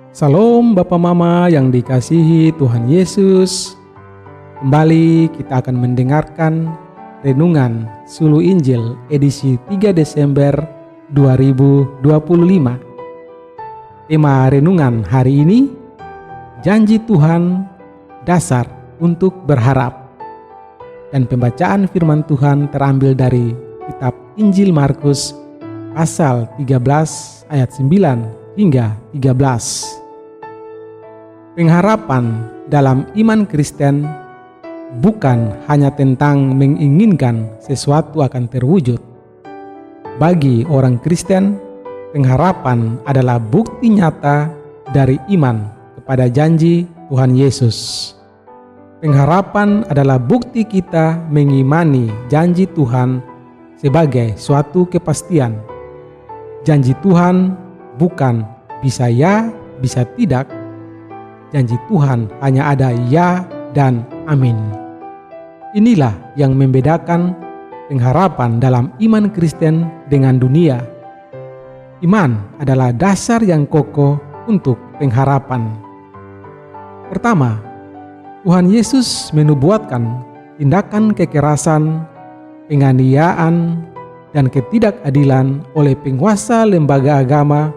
Salam Bapak Mama yang dikasihi Tuhan Yesus. Kembali kita akan mendengarkan Renungan Sulu Injil edisi 3 Desember 2025. Tema renungan hari ini, Janji Tuhan, Dasar untuk Berharap. Dan pembacaan firman Tuhan terambil dari kitab Injil Markus pasal 13 ayat 9 hingga 13. Pengharapan dalam iman Kristen bukan hanya tentang menginginkan sesuatu akan terwujud. Bagi orang Kristen, pengharapan adalah bukti nyata dari iman kepada janji Tuhan Yesus. Pengharapan adalah bukti kita mengimani janji Tuhan sebagai suatu kepastian. Janji Tuhan bukan bisa ya, bisa tidak. Janji Tuhan hanya ada ya dan amin. Inilah yang membedakan pengharapan dalam iman Kristen dengan dunia. Iman adalah dasar yang kokoh untuk pengharapan. Pertama, Tuhan Yesus menubuatkan tindakan kekerasan, penganiayaan, dan ketidakadilan oleh penguasa lembaga agama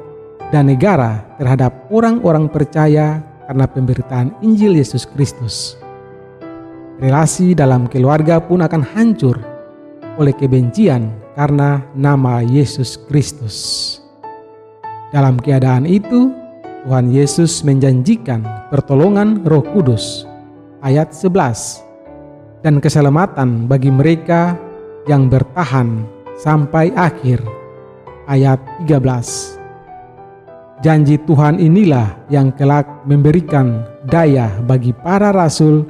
dan negara terhadap orang-orang percaya karena pemberitaan Injil Yesus Kristus. Relasi dalam keluarga pun akan hancur oleh kebencian karena nama Yesus Kristus. Dalam keadaan itu, Tuhan Yesus menjanjikan pertolongan Roh Kudus, ayat 11, dan keselamatan bagi mereka yang bertahan sampai akhir, ayat 13. Janji Tuhan inilah yang kelak memberikan daya bagi para rasul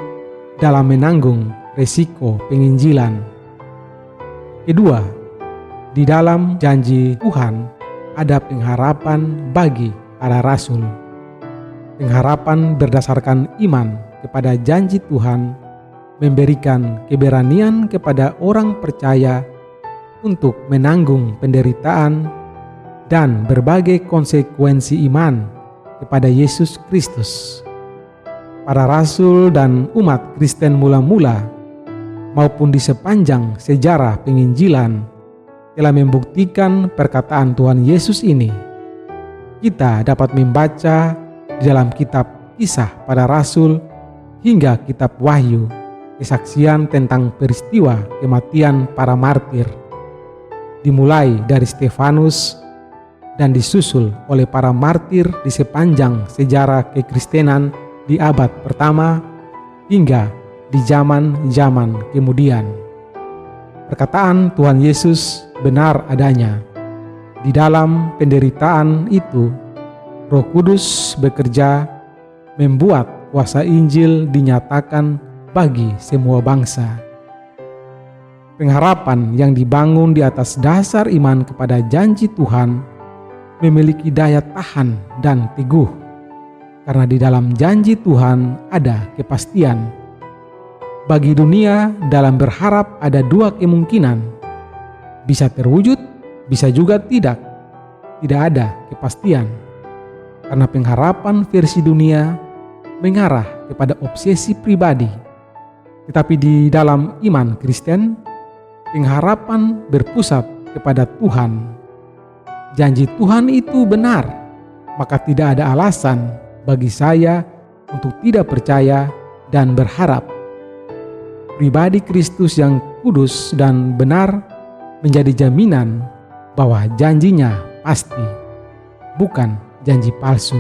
dalam menanggung resiko penginjilan. Kedua, di dalam janji Tuhan ada pengharapan bagi para rasul. Pengharapan berdasarkan iman kepada janji Tuhan memberikan keberanian kepada orang percaya untuk menanggung penderitaan dan berbagai konsekuensi iman kepada Yesus Kristus. Para rasul dan umat Kristen mula-mula maupun di sepanjang sejarah penginjilan telah membuktikan perkataan Tuhan Yesus ini. Kita dapat membaca di dalam kitab Kisah Para Rasul hingga kitab Wahyu kesaksian tentang peristiwa kematian para martir, dimulai dari Stefanus dan disusul oleh para martir di sepanjang sejarah kekristenan di abad pertama hingga di zaman-zaman kemudian. Perkataan Tuhan Yesus benar adanya. Di dalam penderitaan itu, Roh Kudus bekerja membuat kuasa Injil dinyatakan bagi semua bangsa. Pengharapan yang dibangun di atas dasar iman kepada janji Tuhan memiliki daya tahan dan teguh, karena di dalam janji Tuhan ada kepastian. Bagi dunia, dalam berharap ada dua kemungkinan, bisa terwujud, bisa juga tidak. Tidak ada kepastian, karena pengharapan versi dunia mengarah kepada obsesi pribadi. Tetapi di dalam iman Kristen, pengharapan berpusat kepada Tuhan. Janji Tuhan itu benar, maka tidak ada alasan bagi saya untuk tidak percaya dan berharap. Pribadi Kristus yang kudus dan benar menjadi jaminan bahwa janjinya pasti, bukan janji palsu.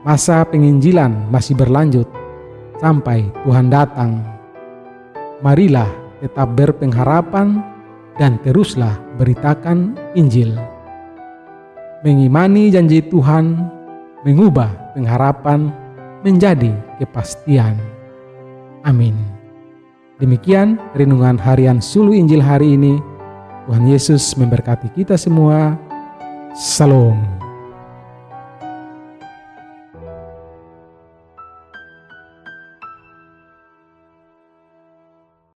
Masa penginjilan masih berlanjut sampai Tuhan datang. Marilah tetap berpengharapan dan teruslah beritakan Injil. Mengimani janji Tuhan mengubah pengharapan menjadi kepastian. Amin. Demikian renungan harian Sulu Injil hari ini. Tuhan Yesus memberkati kita semua. Shalom.